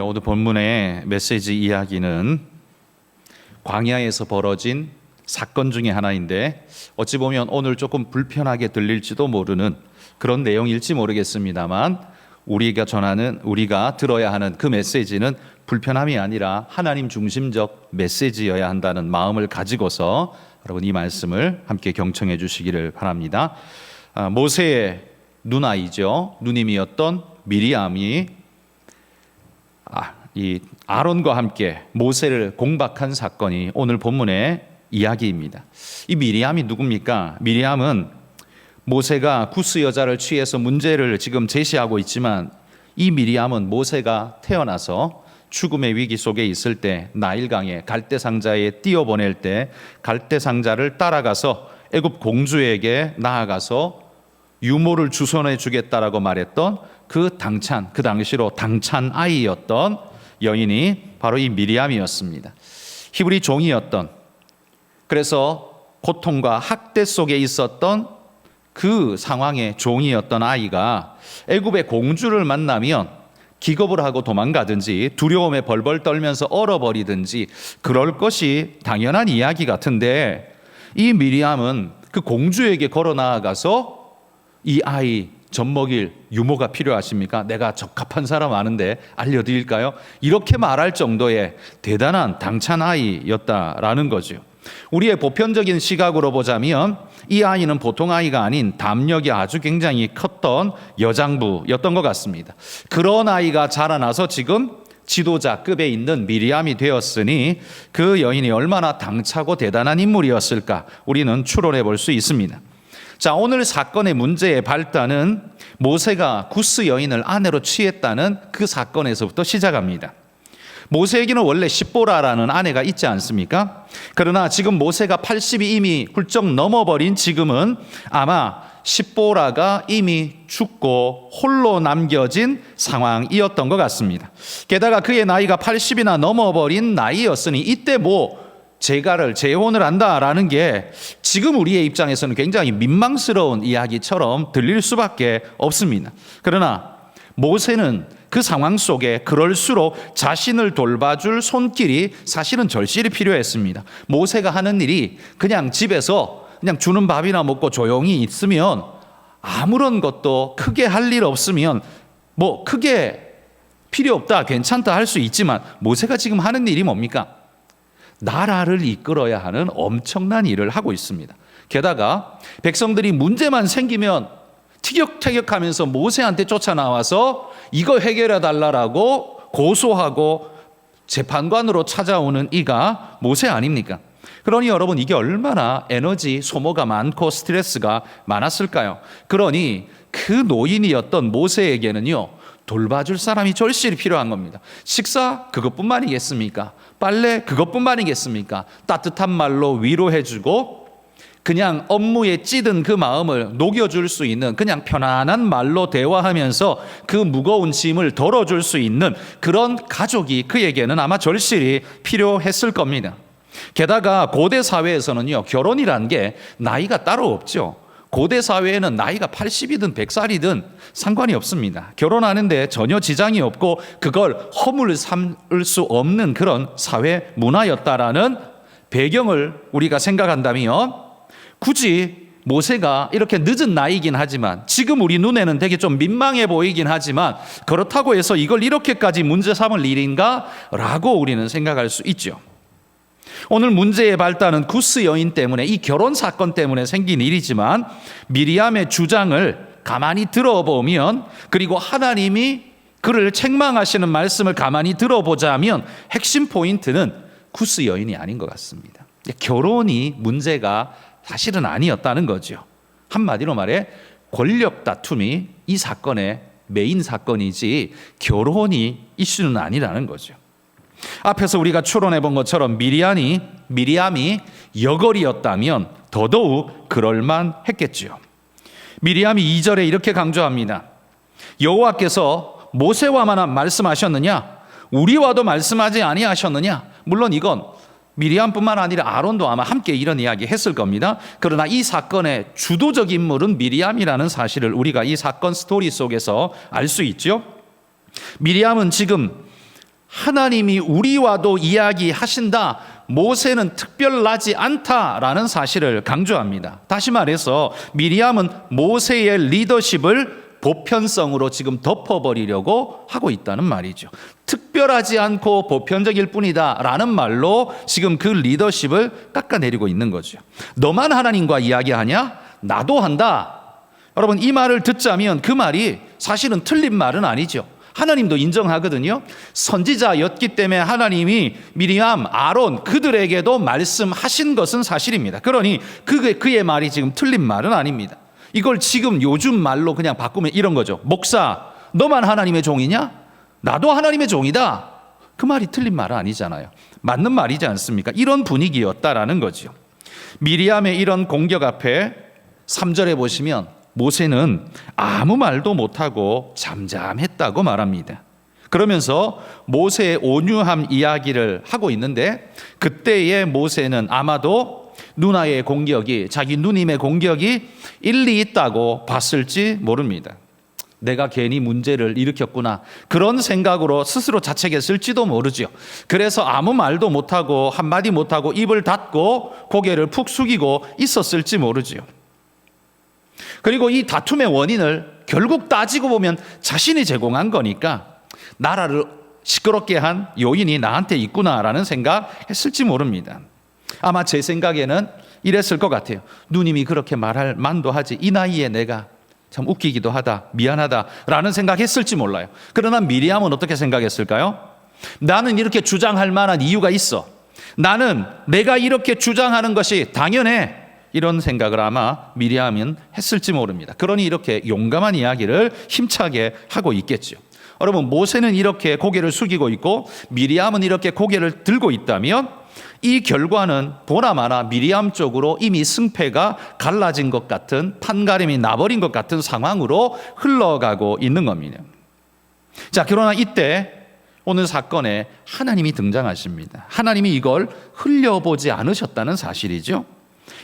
오늘 본문의 메시지 이야기는 광야에서 벌어진 사건 중에 하나인데 어찌 보면 오늘 조금 불편하게 들릴지도 모르는 그런 내용일지 모르겠습니다만 우리가 들어야 하는 그 메시지는 불편함이 아니라 하나님 중심적 메시지여야 한다는 마음을 가지고서 여러분 이 말씀을 함께 경청해 주시기를 바랍니다. 모세의 누나이죠. 누님이었던 미리암이 이 아론과 함께 모세를 공박한 사건이 오늘 본문의 이야기입니다. 이 미리암이 누굽니까? 미리암은 모세가 구스 여자를 취해서 문제를 지금 제시하고 있지만 이 미리암은 모세가 태어나서 죽음의 위기 속에 있을 때 나일강에 갈대상자에 띄어보낼 때 갈대상자를 따라가서 애굽 공주에게 나아가서 유모를 주선해 주겠다라고 말했던 그 당시로 당찬 아이였던 여인이 바로 이 미리암이었습니다. 히브리 종이었던, 그래서 고통과 학대 속에 있었던 그 상황의 종이었던 아이가 애굽의 공주를 만나면 기겁을 하고 도망가든지 두려움에 벌벌 떨면서 얼어버리든지 그럴 것이 당연한 이야기 같은데, 이 미리암은 그 공주에게 걸어 나아가서 이 아이 젖 먹일 유모가 필요하십니까? 내가 적합한 사람 아는데 알려드릴까요? 이렇게 말할 정도의 대단한 당찬 아이였다라는 거죠. 우리의 보편적인 시각으로 보자면 이 아이는 보통 아이가 아닌 담력이 아주 굉장히 컸던 여장부였던 것 같습니다. 그런 아이가 자라나서 지금 지도자급에 있는 미리암이 되었으니 그 여인이 얼마나 당차고 대단한 인물이었을까 우리는 추론해 볼 수 있습니다. 자, 오늘 사건의 문제의 발단은 모세가 구스 여인을 아내로 취했다는 그 사건에서부터 시작합니다. 모세에게는 원래 십보라라는 아내가 있지 않습니까? 그러나 지금 모세가 80이 이미 훌쩍 넘어버린 지금은 아마 십보라가 이미 죽고 홀로 남겨진 상황이었던 것 같습니다. 게다가 그의 나이가 80이나 넘어버린 나이였으니 이때 재혼을 한다라는 게 지금 우리의 입장에서는 굉장히 민망스러운 이야기처럼 들릴 수밖에 없습니다. 그러나 모세는 그 상황 속에 그럴수록 자신을 돌봐줄 손길이 사실은 절실히 필요했습니다. 모세가 하는 일이 그냥 집에서 그냥 주는 밥이나 먹고 조용히 있으면 아무런 것도 크게 할 일 없으면 크게 필요 없다, 괜찮다 할 수 있지만 모세가 지금 하는 일이 뭡니까? 나라를 이끌어야 하는 엄청난 일을 하고 있습니다. 게다가 백성들이 문제만 생기면 티격태격하면서 모세한테 쫓아나와서 이거 해결해 달라고 고소하고 재판관으로 찾아오는 이가 모세 아닙니까? 그러니 여러분, 이게 얼마나 에너지 소모가 많고 스트레스가 많았을까요? 그러니 그 노인이었던 모세에게는요, 돌봐줄 사람이 절실히 필요한 겁니다. 식사 그것뿐만이겠습니까? 빨래 그것뿐만이겠습니까? 따뜻한 말로 위로해주고 그냥 업무에 찌든 그 마음을 녹여줄 수 있는, 그냥 편안한 말로 대화하면서 그 무거운 짐을 덜어줄 수 있는 그런 가족이 그에게는 아마 절실히 필요했을 겁니다. 게다가 고대 사회에서는요, 결혼이란 게 나이가 따로 없죠. 고대 사회에는 나이가 80이든 100살이든 상관이 없습니다. 결혼하는데 전혀 지장이 없고 그걸 허물 삼을 수 없는 그런 사회 문화였다라는 배경을 우리가 생각한다면, 굳이 모세가 이렇게 늦은 나이긴 하지만 지금 우리 눈에는 되게 좀 민망해 보이긴 하지만 그렇다고 해서 이걸 이렇게까지 문제 삼을 일인가? 라고 우리는 생각할 수 있죠. 오늘 문제의 발단은 구스 여인 때문에, 이 결혼 사건 때문에 생긴 일이지만 미리암의 주장을 가만히 들어보면, 그리고 하나님이 그를 책망하시는 말씀을 가만히 들어보자면 핵심 포인트는 구스 여인이 아닌 것 같습니다. 결혼이 문제가 사실은 아니었다는 거죠. 한마디로 말해 권력 다툼이 이 사건의 메인 사건이지 결혼이 이슈는 아니라는 거죠. 앞에서 우리가 추론해 본 것처럼 미리암이 여걸이었다면 더더욱 그럴만했겠지요. 미리암이 2절에 이렇게 강조합니다. 여호와께서 모세와만 말씀하셨느냐? 우리와도 말씀하지 아니하셨느냐? 물론 이건 미리암뿐만 아니라 아론도 아마 함께 이런 이야기 했을 겁니다. 그러나 이 사건의 주도적 인물은 미리암이라는 사실을 우리가 이 사건 스토리 속에서 알 수 있죠. 미리암은 지금 하나님이 우리와도 이야기하신다, 모세는 특별하지 않다라는 사실을 강조합니다. 다시 말해서 미리암은 모세의 리더십을 보편성으로 지금 덮어버리려고 하고 있다는 말이죠. 특별하지 않고 보편적일 뿐이다 라는 말로 지금 그 리더십을 깎아내리고 있는 거죠. 너만 하나님과 이야기하냐? 나도 한다. 여러분, 이 말을 듣자면 그 말이 사실은 틀린 말은 아니죠. 하나님도 인정하거든요. 선지자였기 때문에 하나님이 미리암, 아론 그들에게도 말씀하신 것은 사실입니다. 그러니 그의 말이 지금 틀린 말은 아닙니다. 이걸 지금 요즘 말로 그냥 바꾸면 이런 거죠. 목사, 너만 하나님의 종이냐? 나도 하나님의 종이다. 그 말이 틀린 말은 아니잖아요. 맞는 말이지 않습니까? 이런 분위기였다라는 거죠. 미리암의 이런 공격 앞에 3절에 보시면 모세는 아무 말도 못하고 잠잠했다고 말합니다. 그러면서 모세의 온유함 이야기를 하고 있는데, 그때의 모세는 아마도 누나의 공격이, 자기 누님의 공격이 일리 있다고 봤을지 모릅니다. 내가 괜히 문제를 일으켰구나, 그런 생각으로 스스로 자책했을지도 모르죠. 그래서 아무 말도 못하고 한마디 못하고 입을 닫고 고개를 푹 숙이고 있었을지 모르죠. 그리고 이 다툼의 원인을 결국 따지고 보면 자신이 제공한 거니까 나라를 시끄럽게 한 요인이 나한테 있구나라는 생각했을지 모릅니다. 아마 제 생각에는 이랬을 것 같아요. 누님이 그렇게 말할 만도 하지, 이 나이에 내가 참 웃기기도 하다, 미안하다라는 생각했을지 몰라요. 그러나 미리암은 어떻게 생각했을까요? 나는 이렇게 주장할 만한 이유가 있어, 나는 내가 이렇게 주장하는 것이 당연해, 이런 생각을 아마 미리암은 했을지 모릅니다. 그러니 이렇게 용감한 이야기를 힘차게 하고 있겠죠. 여러분, 모세는 이렇게 고개를 숙이고 있고 미리암은 이렇게 고개를 들고 있다면 이 결과는 보나마나 미리암 쪽으로 이미 승패가 갈라진 것 같은, 판가름이 나버린 것 같은 상황으로 흘러가고 있는 겁니다. 자, 그러나 이때 오늘 사건에 하나님이 등장하십니다. 하나님이 이걸 흘려보지 않으셨다는 사실이죠.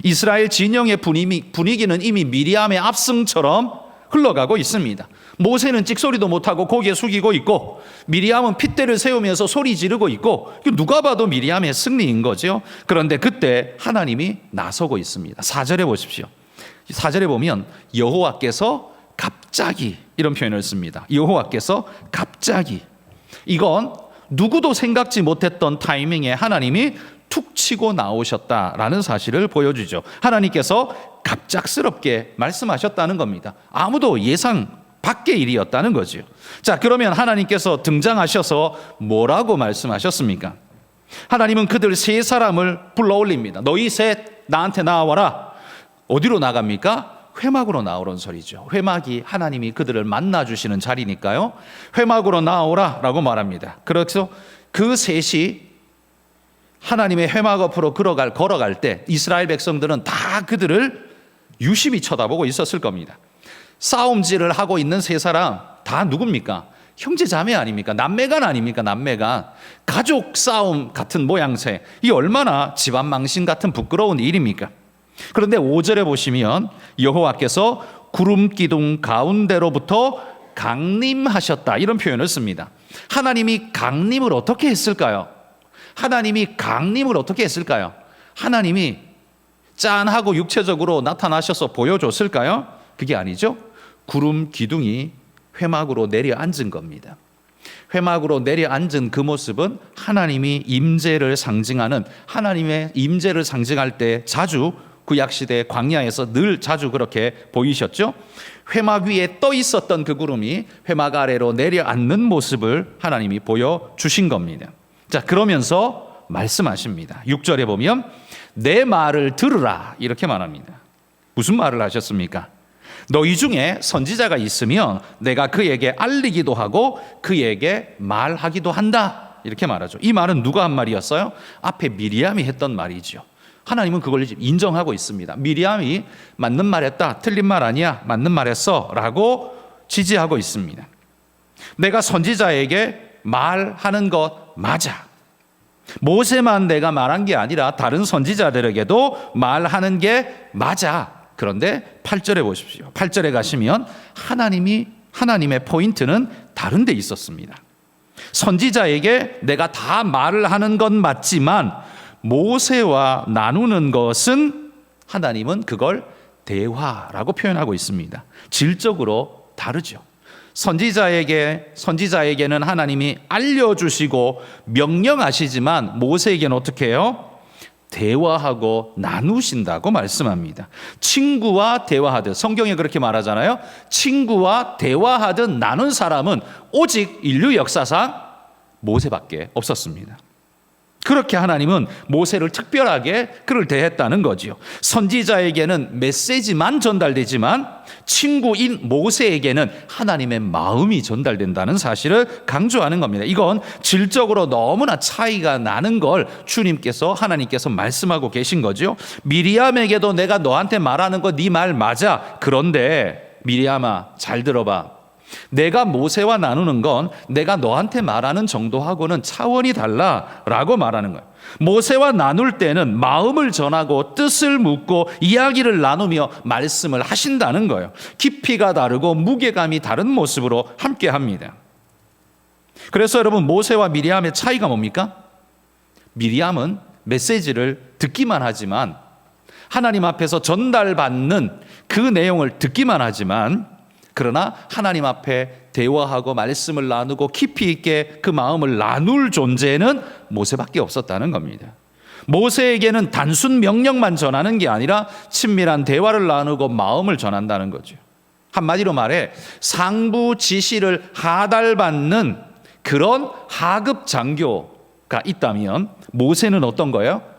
이스라엘 진영의 분위기는 이미 미리암의 압승처럼 흘러가고 있습니다. 모세는 찍소리도 못하고 고개 숙이고 있고 미리암은 핏대를 세우면서 소리 지르고 있고, 누가 봐도 미리암의 승리인 거죠. 그런데 그때 하나님이 나서고 있습니다. 4절에 보십시오. 4절에 보면 여호와께서 갑자기, 이런 표현을 씁니다. 여호와께서 갑자기. 이건 누구도 생각지 못했던 타이밍에 하나님이 툭 치고 나오셨다라는 사실을 보여주죠. 하나님께서 갑작스럽게 말씀하셨다는 겁니다. 아무도 예상 밖의 일이었다는 거죠. 자, 그러면 하나님께서 등장하셔서 뭐라고 말씀하셨습니까? 하나님은 그들 세 사람을 불러 올립니다. 너희 셋 나한테 나와라. 어디로 나갑니까? 회막으로 나오라는 소리죠. 회막이 하나님이 그들을 만나주시는 자리니까요. 회막으로 나오라라고 말합니다. 그래서 그 셋이 하나님의 회막 앞으로 걸어갈 때 이스라엘 백성들은 다 그들을 유심히 쳐다보고 있었을 겁니다. 싸움질을 하고 있는 세 사람 다 누굽니까? 형제 자매 아닙니까? 남매간 아닙니까? 남매간. 가족 싸움 같은 모양새. 이 얼마나 집안 망신 같은 부끄러운 일입니까? 그런데 5절에 보시면 여호와께서 구름 기둥 가운데로부터 강림하셨다, 이런 표현을 씁니다. 하나님이 강림을 어떻게 했을까요? 하나님이 강림을 어떻게 했을까요? 하나님이 짠하고 육체적으로 나타나셔서 보여줬을까요? 그게 아니죠. 구름 기둥이 회막으로 내려앉은 겁니다. 회막으로 내려앉은 그 모습은 하나님이 임재를 상징하는, 하나님의 임재를 상징할 때 자주 구약시대 광야에서 늘 자주 그렇게 보이셨죠. 회막 위에 떠 있었던 그 구름이 회막 아래로 내려앉는 모습을 하나님이 보여주신 겁니다. 자, 그러면서 말씀하십니다. 6절에 보면 내 말을 들으라, 이렇게 말합니다. 무슨 말을 하셨습니까? 너희 중에 선지자가 있으면 내가 그에게 알리기도 하고 그에게 말하기도 한다, 이렇게 말하죠. 이 말은 누가 한 말이었어요? 앞에 미리암이 했던 말이죠. 하나님은 그걸 인정하고 있습니다. 미리암이 맞는 말 했다, 틀린 말 아니야, 맞는 말 했어 라고 지지하고 있습니다. 내가 선지자에게 말하는 것 맞아. 모세만 내가 말한 게 아니라 다른 선지자들에게도 말하는 게 맞아. 그런데 8절에 보십시오. 8절에 가시면 하나님의 포인트는 다른 데 있었습니다. 선지자에게 내가 다 말을 하는 건 맞지만 모세와 나누는 것은 하나님은 그걸 대화라고 표현하고 있습니다. 질적으로 다르죠. 선지자에게는 하나님이 알려주시고 명령하시지만 모세에게는 어떻게 해요? 대화하고 나누신다고 말씀합니다. 친구와 대화하듯, 성경에 그렇게 말하잖아요. 친구와 대화하듯 나눈 사람은 오직 인류 역사상 모세밖에 없었습니다. 그렇게 하나님은 모세를 특별하게 그를 대했다는 거지요. 선지자에게는 메시지만 전달되지만 친구인 모세에게는 하나님의 마음이 전달된다는 사실을 강조하는 겁니다. 이건 질적으로 너무나 차이가 나는 걸 하나님께서 말씀하고 계신 거죠. 미리암에게도 내가 너한테 말하는 거 네 말 맞아. 그런데 미리암아, 잘 들어봐. 내가 모세와 나누는 건 내가 너한테 말하는 정도하고는 차원이 달라라고 말하는 거예요. 모세와 나눌 때는 마음을 전하고 뜻을 묻고 이야기를 나누며 말씀을 하신다는 거예요. 깊이가 다르고 무게감이 다른 모습으로 함께 합니다. 그래서 여러분, 모세와 미리암의 차이가 뭡니까? 미리암은 메시지를 듣기만 하지만, 하나님 앞에서 전달받는 그 내용을 듣기만 하지만, 그러나 하나님 앞에 대화하고 말씀을 나누고 깊이 있게 그 마음을 나눌 존재는 모세밖에 없었다는 겁니다. 모세에게는 단순 명령만 전하는 게 아니라 친밀한 대화를 나누고 마음을 전한다는 거죠. 한마디로 말해 상부 지시를 하달받는 그런 하급 장교가 있다면 모세는 어떤 거예요?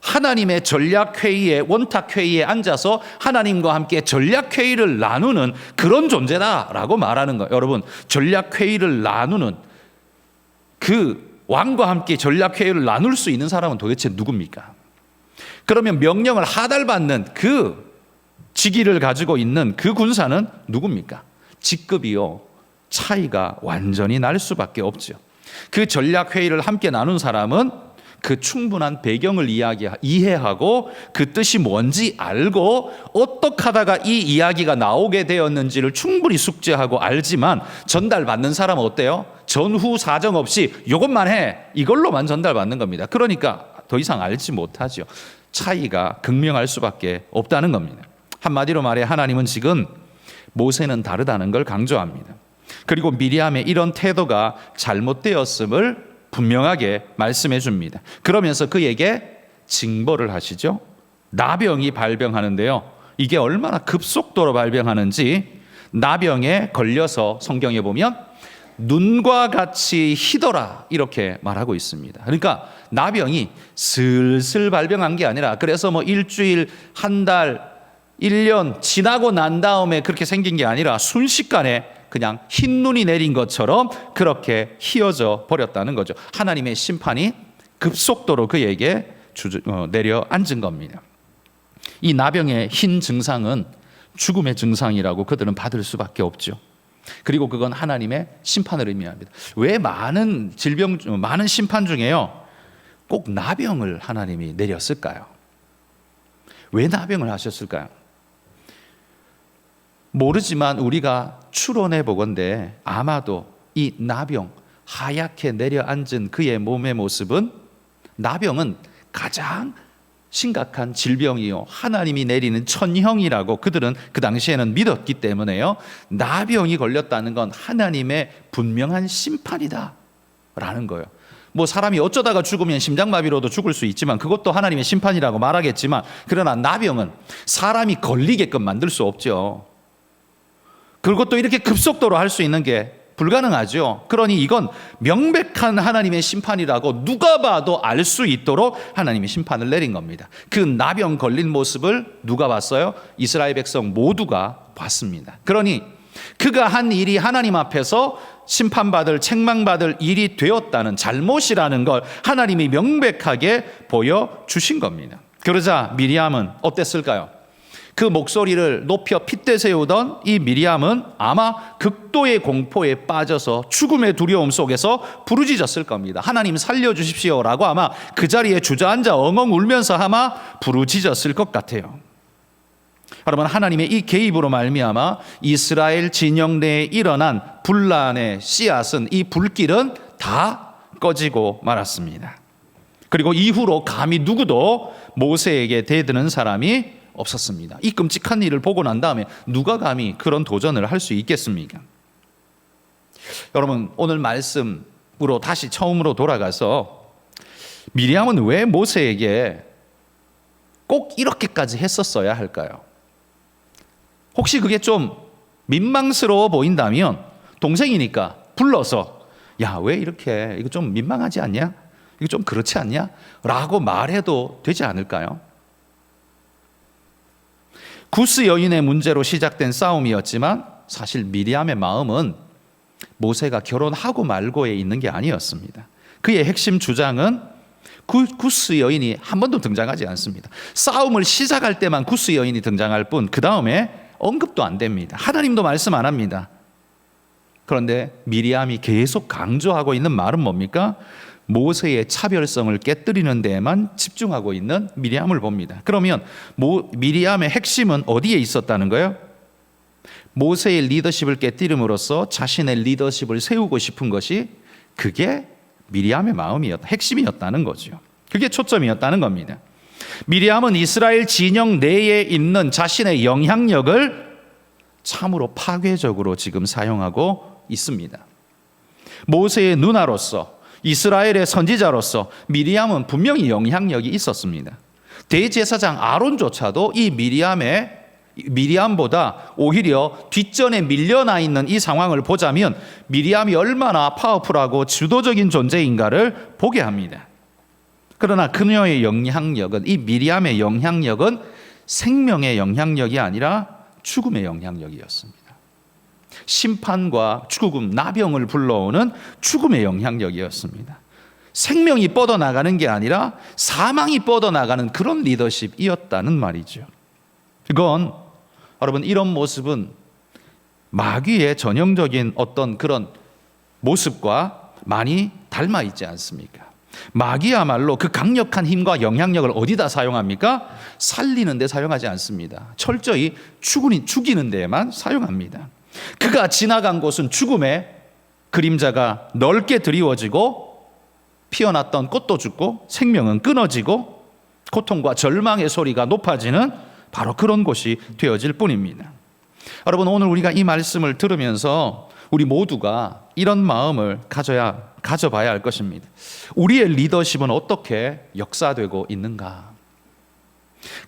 하나님의 전략회의에, 원탁회의에 앉아서 하나님과 함께 전략회의를 나누는 그런 존재다라고 말하는 거예요. 여러분, 전략회의를 나누는, 그 왕과 함께 전략회의를 나눌 수 있는 사람은 도대체 누굽니까? 그러면 명령을 하달받는 그 직위를 가지고 있는 그 군사는 누굽니까? 직급이요, 차이가 완전히 날 수밖에 없죠. 그 전략회의를 함께 나눈 사람은 그 충분한 배경을 이해하고 그 뜻이 뭔지 알고 어떻게 하다가 이 이야기가 나오게 되었는지를 충분히 숙지하고 알지만, 전달받는 사람은 어때요? 전후 사정 없이 이것만 해, 이걸로만 전달받는 겁니다. 그러니까 더 이상 알지 못하죠. 차이가 극명할 수밖에 없다는 겁니다. 한마디로 말해 하나님은 지금 모세는 다르다는 걸 강조합니다. 그리고 미리암의 이런 태도가 잘못되었음을 분명하게 말씀해 줍니다. 그러면서 그에게 징벌을 하시죠. 나병이 발병하는데요, 이게 얼마나 급속도로 발병하는지, 나병에 걸려서 성경에 보면 눈과 같이 희더라 이렇게 말하고 있습니다. 그러니까 나병이 슬슬 발병한 게 아니라, 그래서 뭐 일주일, 한 달, 1년 지나고 난 다음에 그렇게 생긴 게 아니라 순식간에 그냥 흰 눈이 내린 것처럼 그렇게 휘어져 버렸다는 거죠. 하나님의 심판이 급속도로 그에게 내려앉은 겁니다. 이 나병의 흰 증상은 죽음의 증상이라고 그들은 받을 수밖에 없죠. 그리고 그건 하나님의 심판을 의미합니다. 왜 많은 심판 중에요, 꼭 나병을 하나님이 내렸을까요? 왜 나병을 하셨을까요? 모르지만 우리가 추론해 보건대 아마도 이 나병, 하얗게 내려앉은 그의 몸의 모습은, 나병은 가장 심각한 질병이요, 하나님이 내리는 천형이라고 그들은 그 당시에는 믿었기 때문에요, 나병이 걸렸다는 건 하나님의 분명한 심판이다 라는 거예요. 뭐 사람이 어쩌다가 죽으면 심장마비로도 죽을 수 있지만 그것도 하나님의 심판이라고 말하겠지만, 그러나 나병은 사람이 걸리게끔 만들 수 없죠. 그것도 이렇게 급속도로 할 수 있는 게 불가능하죠. 그러니 이건 명백한 하나님의 심판이라고 누가 봐도 알 수 있도록 하나님이 심판을 내린 겁니다. 그 나병 걸린 모습을 누가 봤어요? 이스라엘 백성 모두가 봤습니다. 그러니 그가 한 일이 하나님 앞에서 심판받을, 책망받을 일이 되었다는, 잘못이라는 걸 하나님이 명백하게 보여주신 겁니다. 그러자 미리암은 어땠을까요? 그 목소리를 높여 핏대 세우던 이 미리암은 아마 극도의 공포에 빠져서 죽음의 두려움 속에서 부르짖었을 겁니다. 하나님 살려주십시오라고 아마 그 자리에 주저앉아 엉엉 울면서 아마 부르짖었을 것 같아요. 여러분, 하나님의 이 개입으로 말미암아 이스라엘 진영 내에 일어난 분란의 씨앗은, 이 불길은 다 꺼지고 말았습니다. 그리고 이후로 감히 누구도 모세에게 대드는 사람이 없었습니다. 이 끔찍한 일을 보고 난 다음에 누가 감히 그런 도전을 할 수 있겠습니까? 여러분, 오늘 말씀으로 다시 처음으로 돌아가서 미리암은 왜 모세에게 꼭 이렇게까지 했었어야 할까요? 혹시 그게 좀 민망스러워 보인다면 동생이니까 불러서 야, 왜 이렇게, 이거 좀 민망하지 않냐? 이거 좀 그렇지 않냐? 라고 말해도 되지 않을까요? 구스 여인의 문제로 시작된 싸움이었지만 사실 미리암의 마음은 모세가 결혼하고 말고에 있는 게 아니었습니다. 그의 핵심 주장은 구스 여인이 한 번도 등장하지 않습니다. 싸움을 시작할 때만 구스 여인이 등장할 뿐 그 다음에 언급도 안 됩니다. 하나님도 말씀 안 합니다. 그런데 미리암이 계속 강조하고 있는 말은 뭡니까? 모세의 차별성을 깨뜨리는 데에만 집중하고 있는 미리암을 봅니다. 그러면 미리암의 핵심은 어디에 있었다는 거예요? 모세의 리더십을 깨뜨림으로써 자신의 리더십을 세우고 싶은 것이 그게 미리암의 마음이었다, 핵심이었다는 거죠. 그게 초점이었다는 겁니다. 미리암은 이스라엘 진영 내에 있는 자신의 영향력을 참으로 파괴적으로 지금 사용하고 있습니다. 모세의 누나로서, 이스라엘의 선지자로서 미리암은 분명히 영향력이 있었습니다. 대제사장 아론조차도 이 미리암보다 오히려 뒷전에 밀려나 있는 이 상황을 보자면 미리암이 얼마나 파워풀하고 주도적인 존재인가를 보게 합니다. 그러나 그녀의 영향력은, 이 미리암의 영향력은 생명의 영향력이 아니라 죽음의 영향력이었습니다. 심판과 죽음, 나병을 불러오는 죽음의 영향력이었습니다. 생명이 뻗어나가는 게 아니라 사망이 뻗어나가는 그런 리더십이었다는 말이죠. 그건 여러분, 이런 모습은 마귀의 전형적인 어떤 그런 모습과 많이 닮아 있지 않습니까? 마귀야말로 그 강력한 힘과 영향력을 어디다 사용합니까? 살리는 데 사용하지 않습니다. 철저히 죽이는 데에만 사용합니다. 그가 지나간 곳은 죽음의 그림자가 넓게 드리워지고 피어났던 꽃도 죽고 생명은 끊어지고 고통과 절망의 소리가 높아지는 바로 그런 곳이 되어질 뿐입니다. 여러분, 오늘 우리가 이 말씀을 들으면서 우리 모두가 이런 마음을 가져봐야 할 것입니다. 우리의 리더십은 어떻게 역사되고 있는가?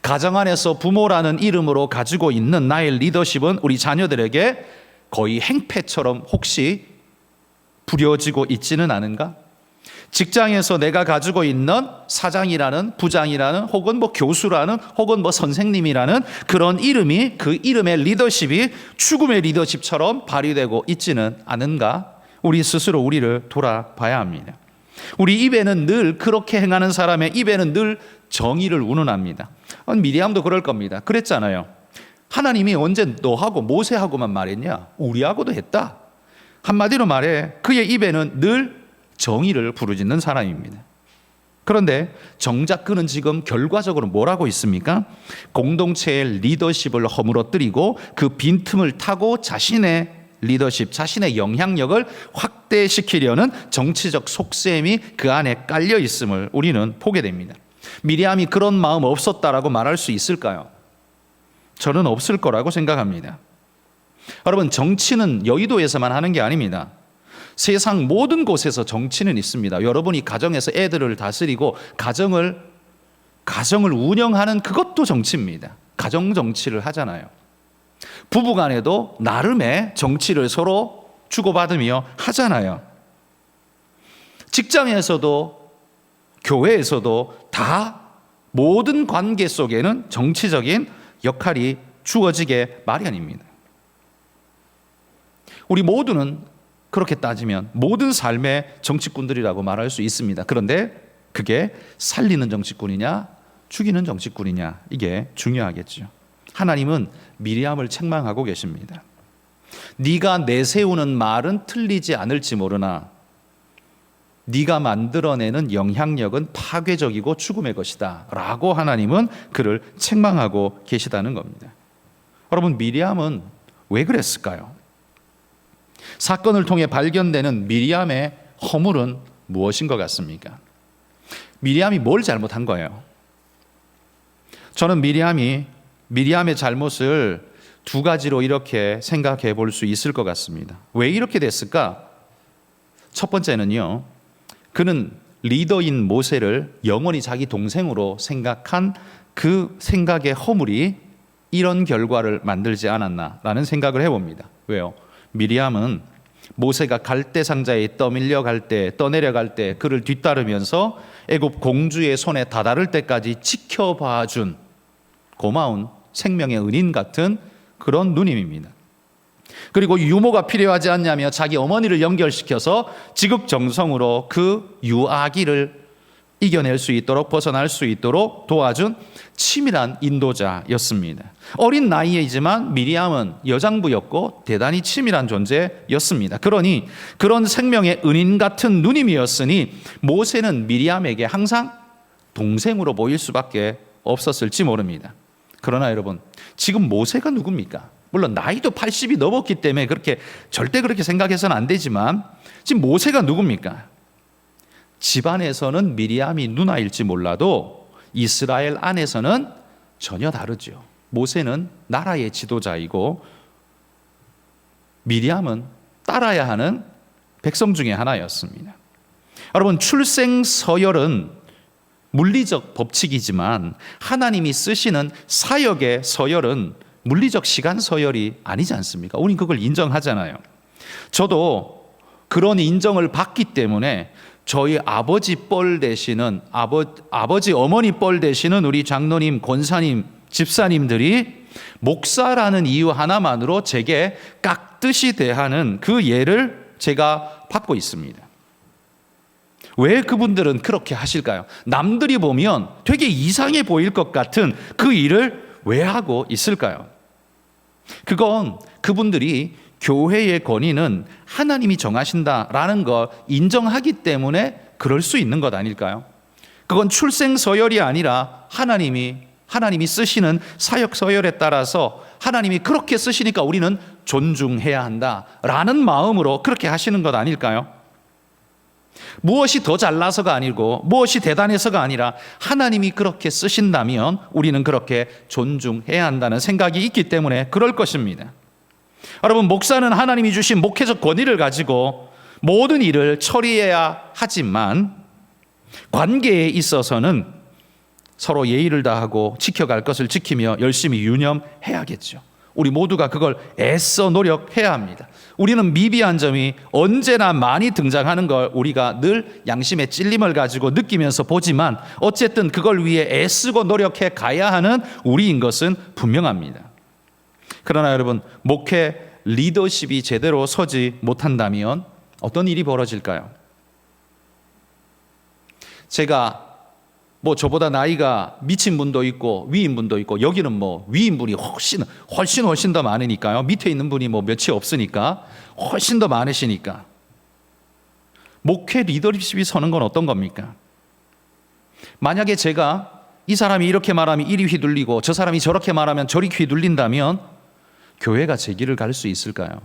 가정 안에서 부모라는 이름으로 가지고 있는 나의 리더십은 우리 자녀들에게 거의 행패처럼 혹시 부려지고 있지는 않은가? 직장에서 내가 가지고 있는 사장이라는, 부장이라는, 혹은 교수라는, 혹은 선생님이라는 그런 이름이, 그 이름의 리더십이 죽음의 리더십처럼 발휘되고 있지는 않은가? 우리 스스로 우리를 돌아봐야 합니다. 우리 입에는 늘, 그렇게 행하는 사람의 입에는 늘 정의를 운운합니다. 미리암도 그럴 겁니다. 그랬잖아요. 하나님이 언제 너하고 모세하고만 말했냐? 우리하고도 했다. 한마디로 말해 그의 입에는 늘 정의를 부르짖는 사람입니다. 그런데 정작 그는 지금 결과적으로 뭘 하고 있습니까? 공동체의 리더십을 허물어뜨리고 그 빈틈을 타고 자신의 리더십, 자신의 영향력을 확대시키려는 정치적 속셈이 그 안에 깔려 있음을 우리는 보게 됩니다. 미리암이 그런 마음 없었다라고 말할 수 있을까요? 저는 없을 거라고 생각합니다. 여러분, 정치는 여의도에서만 하는 게 아닙니다. 세상 모든 곳에서 정치는 있습니다. 여러분이 가정에서 애들을 다스리고 가정을 운영하는 그것도 정치입니다. 가정 정치를 하잖아요. 부부간에도 나름의 정치를 서로 주고받으며 하잖아요. 직장에서도 교회에서도 다 모든 관계 속에는 정치적인 역할이 주어지게 마련입니다. 우리 모두는 그렇게 따지면 모든 삶의 정치꾼들이라고 말할 수 있습니다. 그런데 그게 살리는 정치꾼이냐 죽이는 정치꾼이냐, 이게 중요하겠죠. 하나님은 미리암을 책망하고 계십니다. 네가 내세우는 말은 틀리지 않을지 모르나 네가 만들어내는 영향력은 파괴적이고 죽음의 것이다 라고 하나님은 그를 책망하고 계시다는 겁니다. 여러분, 미리암은 왜 그랬을까요? 사건을 통해 발견되는 미리암의 허물은 무엇인 것 같습니까? 미리암이 뭘 잘못한 거예요? 저는 미리암의 잘못을 두 가지로 이렇게 생각해 볼 수 있을 것 같습니다. 왜 이렇게 됐을까? 첫 번째는요, 그는 리더인 모세를 영원히 자기 동생으로 생각한 그 생각의 허물이 이런 결과를 만들지 않았나라는 생각을 해봅니다. 왜요? 미리암은 모세가 갈대 상자에 떠내려갈 때 그를 뒤따르면서 애굽 공주의 손에 다다를 때까지 지켜봐준 고마운 생명의 은인 같은 그런 누님입니다. 그리고 유모가 필요하지 않냐며 자기 어머니를 연결시켜서 지극정성으로 그 유아기를 이겨낼 수 있도록, 벗어날 수 있도록 도와준 치밀한 인도자였습니다. 어린 나이이지만 미리암은 여장부였고 대단히 치밀한 존재였습니다. 그러니 그런 생명의 은인 같은 누님이었으니 모세는 미리암에게 항상 동생으로 보일 수밖에 없었을지 모릅니다. 그러나 여러분, 지금 모세가 누굽니까? 물론 나이도 80이 넘었기 때문에 절대 그렇게 생각해서는 안 되지만 지금 모세가 누굽니까? 집안에서는 미리암이 누나일지 몰라도 이스라엘 안에서는 전혀 다르죠. 모세는 나라의 지도자이고 미리암은 따라야 하는 백성 중에 하나였습니다. 여러분, 출생 서열은 물리적 법칙이지만 하나님이 쓰시는 사역의 서열은 물리적 시간 서열이 아니지 않습니까? 우린 그걸 인정하잖아요. 저도 그런 인정을 받기 때문에 저희 아버지 뻘 되시는 아버지 어머니 뻘 되시는 우리 장로님, 권사님, 집사님들이 목사라는 이유 하나만으로 제게 깍듯이 대하는 그 예를 제가 받고 있습니다. 왜 그분들은 그렇게 하실까요? 남들이 보면 되게 이상해 보일 것 같은 그 일을 왜 하고 있을까요? 그건 그분들이 교회의 권위는 하나님이 정하신다라는 걸 인정하기 때문에 그럴 수 있는 것 아닐까요? 그건 출생 서열이 아니라 하나님이 쓰시는 사역 서열에 따라서 하나님이 그렇게 쓰시니까 우리는 존중해야 한다라는 마음으로 그렇게 하시는 것 아닐까요? 무엇이 더 잘나서가 아니고 무엇이 대단해서가 아니라 하나님이 그렇게 쓰신다면 우리는 그렇게 존중해야 한다는 생각이 있기 때문에 그럴 것입니다. 여러분, 목사는 하나님이 주신 목회적 권위를 가지고 모든 일을 처리해야 하지만 관계에 있어서는 서로 예의를 다하고 지켜갈 것을 지키며 열심히 유념해야겠죠. 우리 모두가 그걸 애써 노력해야 합니다. 우리는 미비한 점이 언제나 많이 등장하는 걸 우리가 늘 양심의 찔림을 가지고 느끼면서 보지만 어쨌든 그걸 위해 애쓰고 노력해 가야 하는 우리인 것은 분명합니다. 그러나 여러분, 목회 리더십이 제대로 서지 못한다면 어떤 일이 벌어질까요? 제가 저보다 나이가 미친 분도 있고 위인 분도 있고, 여기는 위인 분이 훨씬 더 많으니까요. 밑에 있는 분이 몇이 없으니까 훨씬 더 많으시니까. 목회 리더십이 서는 건 어떤 겁니까? 만약에 제가 이 사람이 이렇게 말하면 이리 휘둘리고 저 사람이 저렇게 말하면 저리 휘둘린다면 교회가 제 길을 갈 수 있을까요?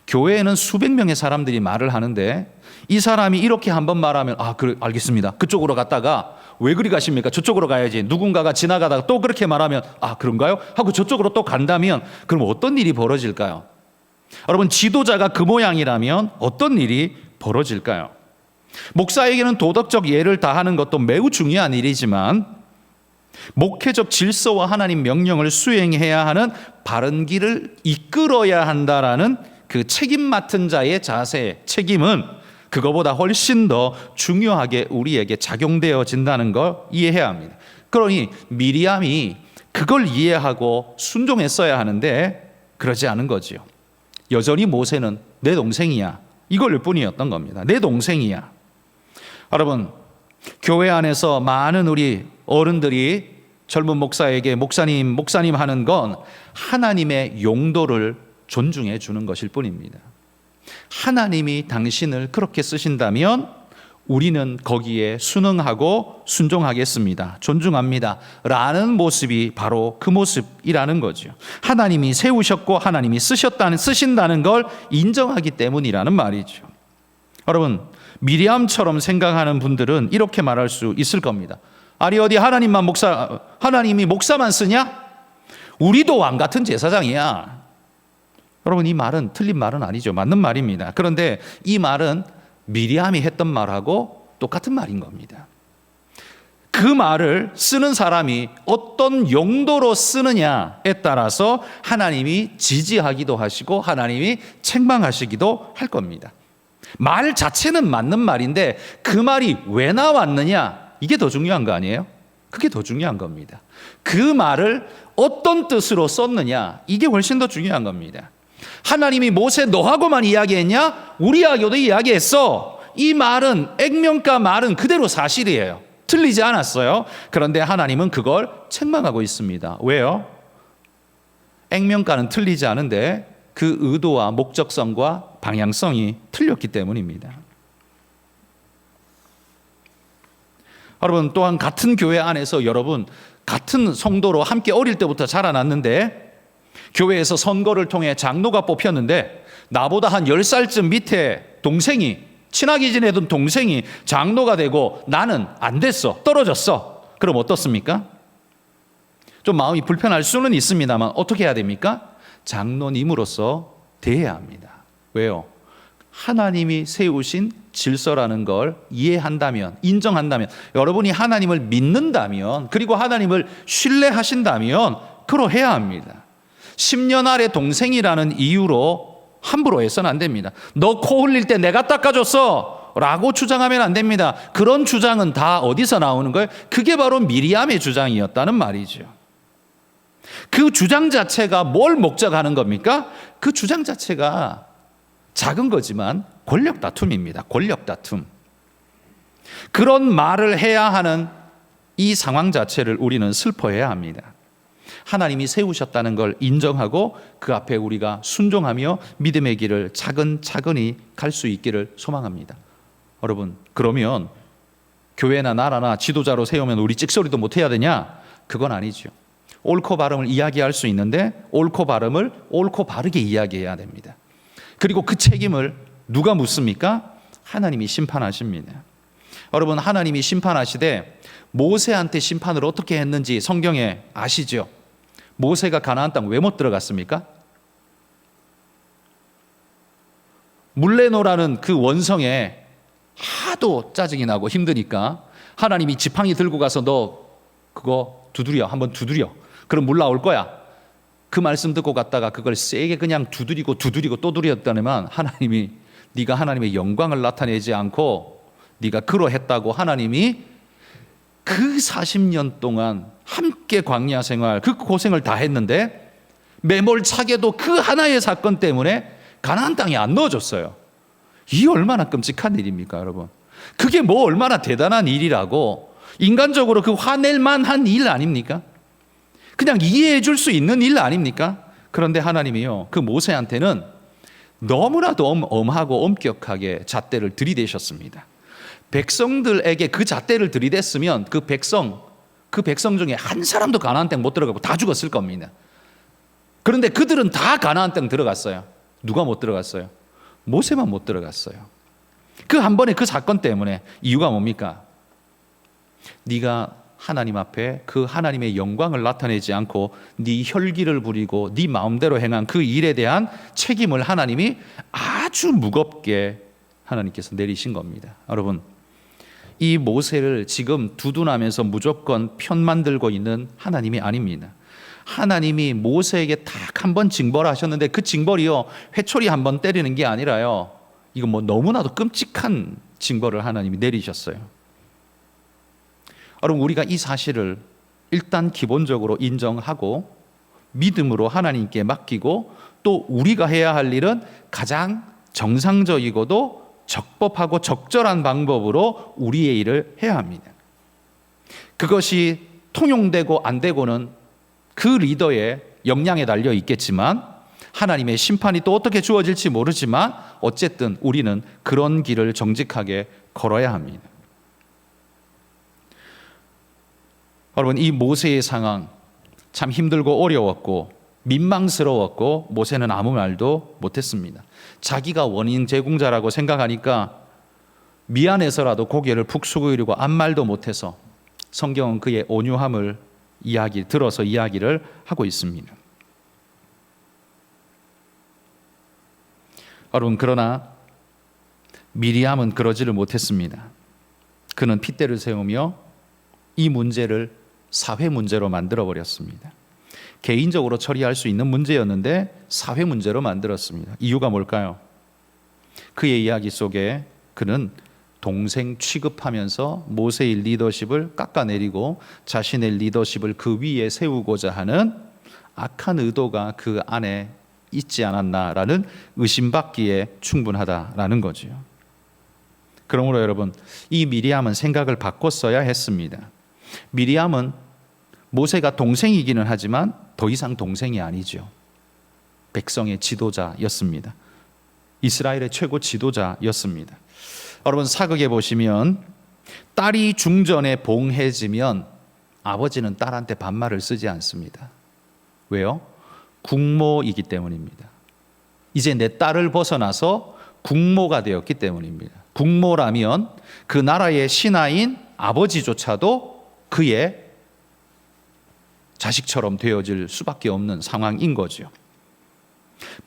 교회에는 수백 명의 사람들이 말을 하는데 이 사람이 이렇게 한번 말하면 그래, 알겠습니다. 그쪽으로 갔다가 왜 그리 가십니까? 저쪽으로 가야지. 누군가가 지나가다가 또 그렇게 말하면 그런가요? 하고 저쪽으로 또 간다면 그럼 어떤 일이 벌어질까요? 여러분, 지도자가 그 모양이라면 어떤 일이 벌어질까요? 목사에게는 도덕적 예를 다하는 것도 매우 중요한 일이지만 목회적 질서와 하나님 명령을 수행해야 하는 바른 길을 이끌어야 한다라는 그 책임 맡은 자의 자세, 책임은 그거보다 훨씬 더 중요하게 우리에게 작용되어진다는 걸 이해해야 합니다. 그러니 미리암이 그걸 이해하고 순종했어야 하는데 그러지 않은 거지요. 여전히 모세는 내 동생이야, 이걸 뿐이었던 겁니다. 내 동생이야. 여러분, 교회 안에서 많은 우리 어른들이 젊은 목사에게 목사님 하는 건 하나님의 용도를 존중해 주는 것일 뿐입니다. 하나님이 당신을 그렇게 쓰신다면 우리는 거기에 순응하고 순종하겠습니다. 존중합니다. 라는 모습이 바로 그 모습이라는 거죠. 하나님이 세우셨고 하나님이 쓰신다는 걸 인정하기 때문이라는 말이죠. 여러분, 미리암처럼 생각하는 분들은 이렇게 말할 수 있을 겁니다. 아니 어디 하나님이 목사만 쓰냐? 우리도 왕 같은 제사장이야. 여러분, 이 말은 틀린 말은 아니죠. 맞는 말입니다. 그런데 이 말은 미리암이 했던 말하고 똑같은 말인 겁니다. 그 말을 쓰는 사람이 어떤 용도로 쓰느냐에 따라서 하나님이 지지하기도 하시고 하나님이 책망하시기도 할 겁니다. 말 자체는 맞는 말인데 그 말이 왜 나왔느냐, 이게 더 중요한 거 아니에요? 그게 더 중요한 겁니다. 그 말을 어떤 뜻으로 썼느냐, 이게 훨씬 더 중요한 겁니다. 하나님이 모세 너하고만 이야기했냐? 우리하고도 이야기했어. 이 말은, 액면가 말은 그대로 사실이에요. 틀리지 않았어요. 그런데 하나님은 그걸 책망하고 있습니다. 왜요? 액면가는 틀리지 않은데 그 의도와 목적성과 방향성이 틀렸기 때문입니다. 여러분, 또한 같은 교회 안에서 여러분 같은 성도로 함께 어릴 때부터 자라났는데 교회에서 선거를 통해 장로가 뽑혔는데 나보다 한 10살쯤 밑에 동생이, 친하게 지내던 동생이 장로가 되고 나는 안 됐어, 떨어졌어. 그럼 어떻습니까? 좀 마음이 불편할 수는 있습니다만 어떻게 해야 됩니까? 장로님으로서 대해야 합니다. 왜요? 하나님이 세우신 질서라는 걸 이해한다면, 인정한다면, 여러분이 하나님을 믿는다면, 그리고 하나님을 신뢰하신다면 그러해야 합니다. 10년 아래 동생이라는 이유로 함부로 해서는 안 됩니다. 너 코 흘릴 때 내가 닦아줬어 라고 주장하면 안 됩니다. 그런 주장은 다 어디서 나오는 거예요? 그게 바로 미리암의 주장이었다는 말이죠. 그 주장 자체가 뭘 목적하는 겁니까? 그 주장 자체가 작은 거지만 권력 다툼입니다. 권력 다툼. 그런 말을 해야 하는 이 상황 자체를 우리는 슬퍼해야 합니다. 하나님이 세우셨다는 걸 인정하고 그 앞에 우리가 순종하며 믿음의 길을 차근차근히 갈 수 있기를 소망합니다. 여러분, 그러면 교회나 나라나 지도자로 세우면 우리 찍소리도 못해야 되냐? 그건 아니죠. 옳고 바름을 이야기할 수 있는데 옳고 바름을 옳고 바르게 이야기해야 됩니다. 그리고 그 책임을 누가 묻습니까? 하나님이 심판하십니다. 여러분, 하나님이 심판하시되 모세한테 심판을 어떻게 했는지 성경에 아시죠? 모세가 가나안 땅 왜 못 들어갔습니까? 물레노라는 그 원성에 하도 짜증이 나고 힘드니까 하나님이 지팡이 들고 가서 너 그거 두드려, 한번 두드려. 그럼 물 나올 거야. 그 말씀 듣고 갔다가 그걸 세게 그냥 두드리고 또 두드렸다면 하나님이, 네가 하나님의 영광을 나타내지 않고 네가 그러했다고 하나님이 그 40년 동안 함께 광야 생활, 그 고생을 다 했는데 매몰차게도 그 하나의 사건 때문에 가나안 땅에 안 넣어줬어요. 이 얼마나 끔찍한 일입니까, 여러분? 그게 뭐 얼마나 대단한 일이라고, 인간적으로 그 화낼 만한 일 아닙니까? 그냥 이해해 줄 수 있는 일 아닙니까? 그런데 하나님이요, 그 모세한테는 너무나도 엄하고 엄격하게 잣대를 들이대셨습니다. 백성들에게 그 잣대를 들이댔으면 그 백성 중에 한 사람도 가나안 땅 못 들어가고 다 죽었을 겁니다. 그런데 그들은 다 가나안 땅 들어갔어요. 누가 못 들어갔어요? 모세만 못 들어갔어요. 그 한 번의 그 사건 때문에. 이유가 뭡니까? 네가 하나님 앞에 그 하나님의 영광을 나타내지 않고 네 혈기를 부리고 네 마음대로 행한 그 일에 대한 책임을 하나님이 아주 무겁게 하나님께서 내리신 겁니다. 여러분, 이 모세를 지금 두둔하면서 무조건 편 만들고 있는 하나님이 아닙니다. 하나님이 모세에게 딱 한 번 징벌을 하셨는데 그 징벌이요, 회초리 한 번 때리는 게 아니라요, 이거 뭐 너무나도 끔찍한 징벌을 하나님이 내리셨어요. 여러분, 우리가 이 사실을 일단 기본적으로 인정하고 믿음으로 하나님께 맡기고 또 우리가 해야 할 일은 가장 정상적이고도 적법하고 적절한 방법으로 우리의 일을 해야 합니다. 그것이 통용되고 안 되고는 그 리더의 역량에 달려 있겠지만 하나님의 심판이 또 어떻게 주어질지 모르지만 어쨌든 우리는 그런 길을 정직하게 걸어야 합니다. 여러분, 이 모세의 상황 참 힘들고 어려웠고 민망스러웠고 모세는 아무 말도 못했습니다. 자기가 원인 제공자라고 생각하니까 미안해서라도 고개를 푹 숙이고 아무 말도 못해서 성경은 그의 온유함을 들어서 이야기를 하고 있습니다. 여러분, 그러나 미리암은 그러지를 못했습니다. 그는 핏대를 세우며 이 문제를 사회 문제로 만들어 버렸습니다. 개인적으로 처리할 수 있는 문제였는데 사회 문제로 만들었습니다. 이유가 뭘까요? 그의 이야기 속에 그는 동생 취급하면서 모세의 리더십을 깎아내리고 자신의 리더십을 그 위에 세우고자 하는 악한 의도가 그 안에 있지 않았나라는 의심받기에 충분하다라는 거죠. 그러므로 여러분, 이 미리암은 생각을 바꿨어야 했습니다. 미리암은 모세가 동생이기는 하지만 더 이상 동생이 아니죠. 백성의 지도자였습니다. 이스라엘의 최고 지도자였습니다. 여러분, 사극에 보시면 딸이 중전에 봉해지면 아버지는 딸한테 반말을 쓰지 않습니다. 왜요? 국모이기 때문입니다. 이제 내 딸을 벗어나서 국모가 되었기 때문입니다. 국모라면 그 나라의 신하인 아버지조차도 그의 자식처럼 되어질 수밖에 없는 상황인 거죠.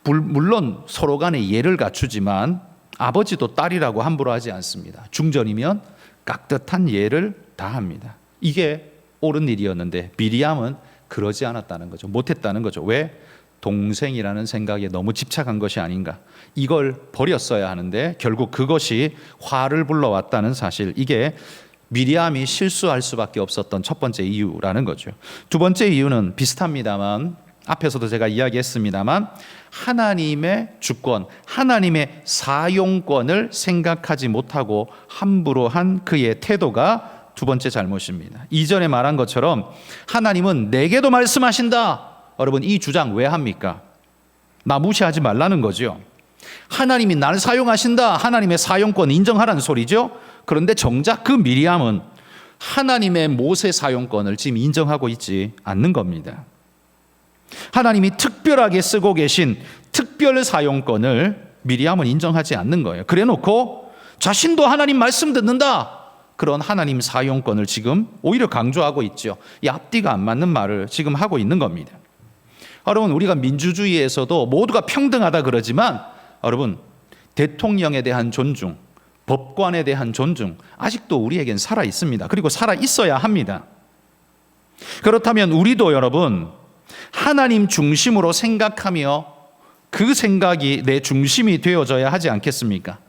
물론 서로 간에 예를 갖추지만 아버지도 딸이라고 함부로 하지 않습니다. 중전이면 깍듯한 예를 다합니다. 이게 옳은 일이었는데 미리암은 그러지 않았다는 거죠. 못했다는 거죠. 왜? 동생이라는 생각에 너무 집착한 것이 아닌가. 이걸 버렸어야 하는데 결국 그것이 화를 불러왔다는 사실, 이게 미리암이 실수할 수밖에 없었던 첫 번째 이유라는 거죠. 두 번째 이유는 비슷합니다만, 앞에서도 제가 이야기했습니다만, 하나님의 주권, 하나님의 사용권을 생각하지 못하고 함부로 한 그의 태도가 두 번째 잘못입니다. 이전에 말한 것처럼 하나님은 내게도 말씀하신다. 여러분, 이 주장 왜 합니까? 나 무시하지 말라는 거죠. 하나님이 나를 사용하신다. 하나님의 사용권 인정하라는 소리죠. 그런데 정작 그 미리암은 하나님의 모세 사용권을 지금 인정하고 있지 않는 겁니다. 하나님이 특별하게 쓰고 계신 특별 사용권을 미리암은 인정하지 않는 거예요. 그래 놓고 자신도 하나님 말씀 듣는다. 그런 하나님 사용권을 지금 오히려 강조하고 있죠. 이 앞뒤가 안 맞는 말을 지금 하고 있는 겁니다. 여러분, 우리가 민주주의에서도 모두가 평등하다 그러지만 여러분, 대통령에 대한 존중, 법관에 대한 존중 아직도 우리에겐 살아 있습니다. 그리고 살아 있어야 합니다. 그렇다면 우리도 여러분, 하나님 중심으로 생각하며 그 생각이 내 중심이 되어져야 하지 않겠습니까?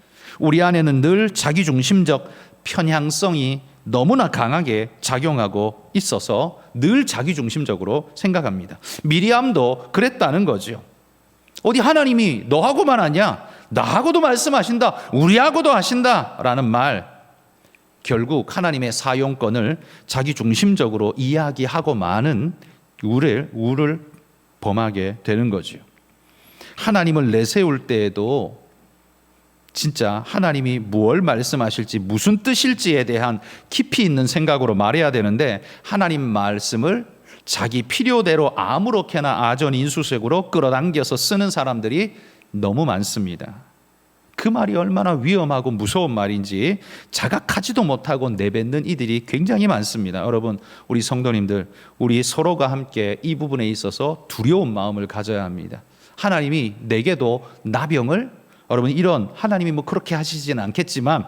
우리 안에는 늘 자기중심적 편향성이 너무나 강하게 작용하고 있어서 늘 자기중심적으로 생각합니다. 미리암도 그랬다는 거죠. 어디 하나님이 너하고만 하냐? 나하고도 말씀하신다. 우리하고도 하신다. 라는 말, 결국 하나님의 사용권을 자기중심적으로 이야기하고 마는 우를 범하게 되는 거죠. 하나님을 내세울 때에도 진짜 하나님이 무엇을 말씀하실지, 무슨 뜻일지에 대한 깊이 있는 생각으로 말해야 되는데, 하나님 말씀을 자기 필요대로 아무렇게나 아전인수색으로 끌어당겨서 쓰는 사람들이 너무 많습니다. 그 말이 얼마나 위험하고 무서운 말인지 자각하지도 못하고 내뱉는 이들이 굉장히 많습니다. 여러분, 우리 성도님들, 우리 서로가 함께 이 부분에 있어서 두려운 마음을 가져야 합니다. 하나님이 내게도 나병을, 여러분, 이런 하나님이 뭐 그렇게 하시지는 않겠지만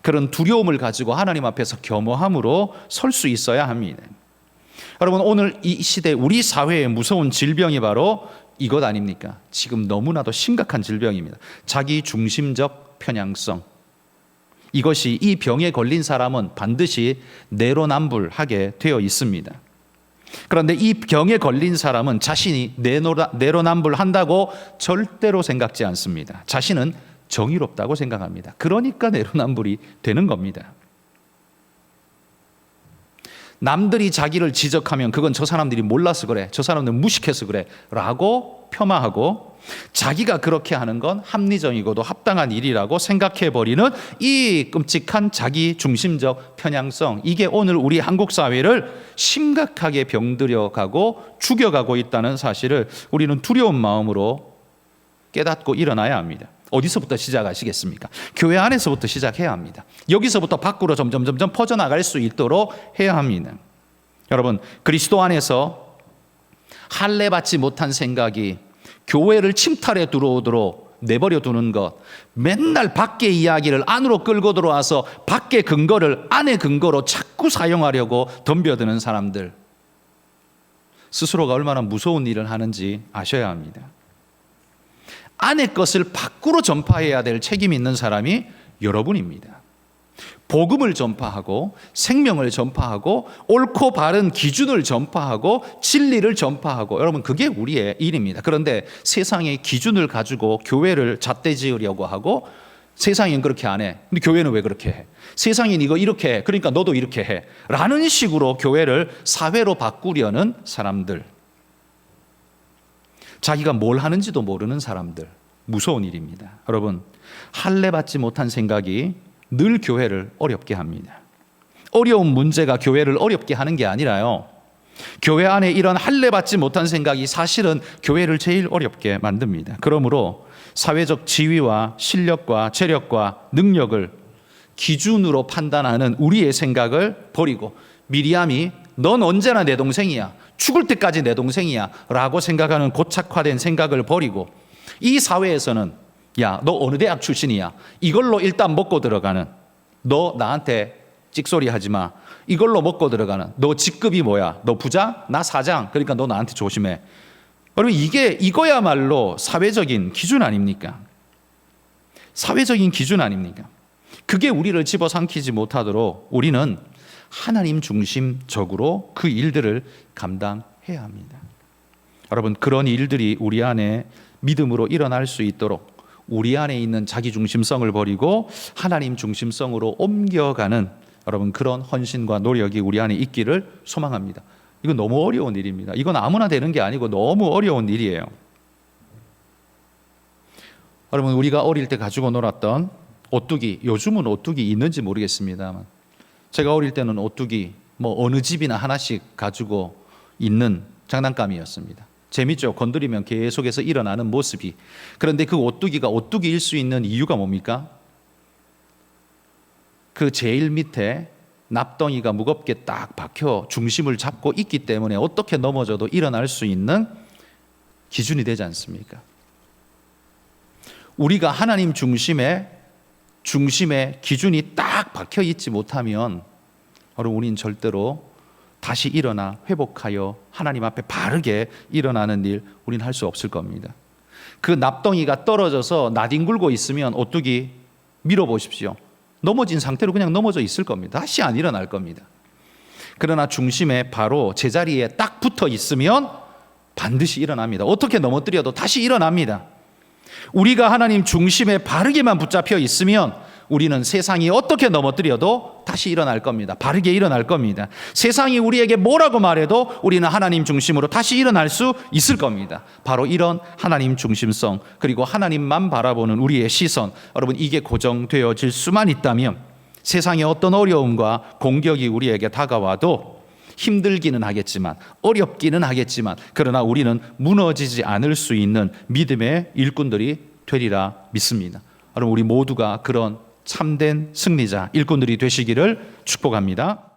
그런 두려움을 가지고 하나님 앞에서 겸허함으로 설 수 있어야 합니다. 여러분, 오늘 이 시대 우리 사회의 무서운 질병이 바로 이것 아닙니까? 지금 너무나도 심각한 질병입니다. 자기 중심적 편향성. 이것이, 이 병에 걸린 사람은 반드시 내로남불하게 되어 있습니다. 그런데 이 병에 걸린 사람은 자신이 내로남불한다고 절대로 생각지 않습니다. 자신은 정의롭다고 생각합니다. 그러니까 내로남불이 되는 겁니다. 남들이 자기를 지적하면 그건 저 사람들이 몰라서 그래, 저 사람들은 무식해서 그래 라고 폄하하고, 자기가 그렇게 하는 건 합리적이고도 합당한 일이라고 생각해버리는 이 끔찍한 자기 중심적 편향성, 이게 오늘 우리 한국 사회를 심각하게 병들여가고 죽여가고 있다는 사실을 우리는 두려운 마음으로 깨닫고 일어나야 합니다. 어디서부터 시작하시겠습니까? 교회 안에서부터 시작해야 합니다. 여기서부터 밖으로 점점 퍼져나갈 수 있도록 해야 합니다. 여러분, 그리스도 안에서 할례받지 못한 생각이 교회를 침탈해 들어오도록 내버려 두는 것, 맨날 밖의 이야기를 안으로 끌고 들어와서 밖의 근거를 안의 근거로 자꾸 사용하려고 덤벼드는 사람들, 스스로가 얼마나 무서운 일을 하는지 아셔야 합니다. 안의 것을 밖으로 전파해야 될 책임이 있는 사람이 여러분입니다. 복음을 전파하고 생명을 전파하고 옳고 바른 기준을 전파하고 진리를 전파하고, 여러분, 그게 우리의 일입니다. 그런데 세상의 기준을 가지고 교회를 잣대지으려고 하고, 세상엔 그렇게 안 해. 근데 교회는 왜 그렇게 해? 세상엔 이거 이렇게 해. 그러니까 너도 이렇게 해. 라는 식으로 교회를 사회로 바꾸려는 사람들, 자기가 뭘 하는지도 모르는 사람들, 무서운 일입니다. 여러분, 할례받지 못한 생각이 늘 교회를 어렵게 합니다. 어려운 문제가 교회를 어렵게 하는 게 아니라요, 교회 안에 이런 할례받지 못한 생각이 사실은 교회를 제일 어렵게 만듭니다. 그러므로 사회적 지위와 실력과 재력과 능력을 기준으로 판단하는 우리의 생각을 버리고, 미리암이 넌 언제나 내 동생이야, 죽을 때까지 내 동생이야 라고 생각하는 고착화된 생각을 버리고, 이 사회에서는 야, 너 어느 대학 출신이야, 이걸로 일단 먹고 들어가는, 너 나한테 찍소리 하지 마, 이걸로 먹고 들어가는, 너 직급이 뭐야, 너 부장? 나 사장, 그러니까 너 나한테 조심해. 여러분, 이거야말로 사회적인 기준 아닙니까? 사회적인 기준 아닙니까? 그게 우리를 집어삼키지 못하도록 우리는 하나님 중심적으로 그 일들을 감당해야 합니다. 여러분, 그런 일들이 우리 안에 믿음으로 일어날 수 있도록 우리 안에 있는 자기 중심성을 버리고 하나님 중심성으로 옮겨가는, 여러분, 그런 헌신과 노력이 우리 안에 있기를 소망합니다. 이건 너무 어려운 일입니다. 이건 아무나 되는 게 아니고 너무 어려운 일이에요. 여러분, 우리가 어릴 때 가지고 놀았던 오뚜기, 요즘은 오뚜기 있는지 모르겠습니다만, 제가 어릴 때는 오뚜기 어느 집이나 하나씩 가지고 있는 장난감이었습니다. 재밌죠? 건드리면 계속해서 일어나는 모습이. 그런데 그 오뚜기가 오뚜기일 수 있는 이유가 뭡니까? 그 제일 밑에 납덩이가 무겁게 딱 박혀 중심을 잡고 있기 때문에 어떻게 넘어져도 일어날 수 있는 기준이 되지 않습니까? 우리가 하나님 중심에 기준이 딱 박혀 있지 못하면, 여러분, 우리는 절대로 다시 일어나 회복하여 하나님 앞에 바르게 일어나는 일 우리는 할 수 없을 겁니다. 그 납덩이가 떨어져서 나뒹굴고 있으면 오뚜기 밀어보십시오. 넘어진 상태로 그냥 넘어져 있을 겁니다. 다시 안 일어날 겁니다. 그러나 중심에 바로 제자리에 딱 붙어 있으면 반드시 일어납니다. 어떻게 넘어뜨려도 다시 일어납니다. 우리가 하나님 중심에 바르게만 붙잡혀 있으면 우리는 세상이 어떻게 넘어뜨려도 다시 일어날 겁니다. 바르게 일어날 겁니다. 세상이 우리에게 뭐라고 말해도 우리는 하나님 중심으로 다시 일어날 수 있을 겁니다. 바로 이런 하나님 중심성, 그리고 하나님만 바라보는 우리의 시선, 여러분, 이게 고정되어질 수만 있다면 세상의 어떤 어려움과 공격이 우리에게 다가와도 힘들기는 하겠지만, 어렵기는 하겠지만, 그러나 우리는 무너지지 않을 수 있는 믿음의 일꾼들이 되리라 믿습니다. 여러분, 우리 모두가 그런 참된 승리자, 일꾼들이 되시기를 축복합니다.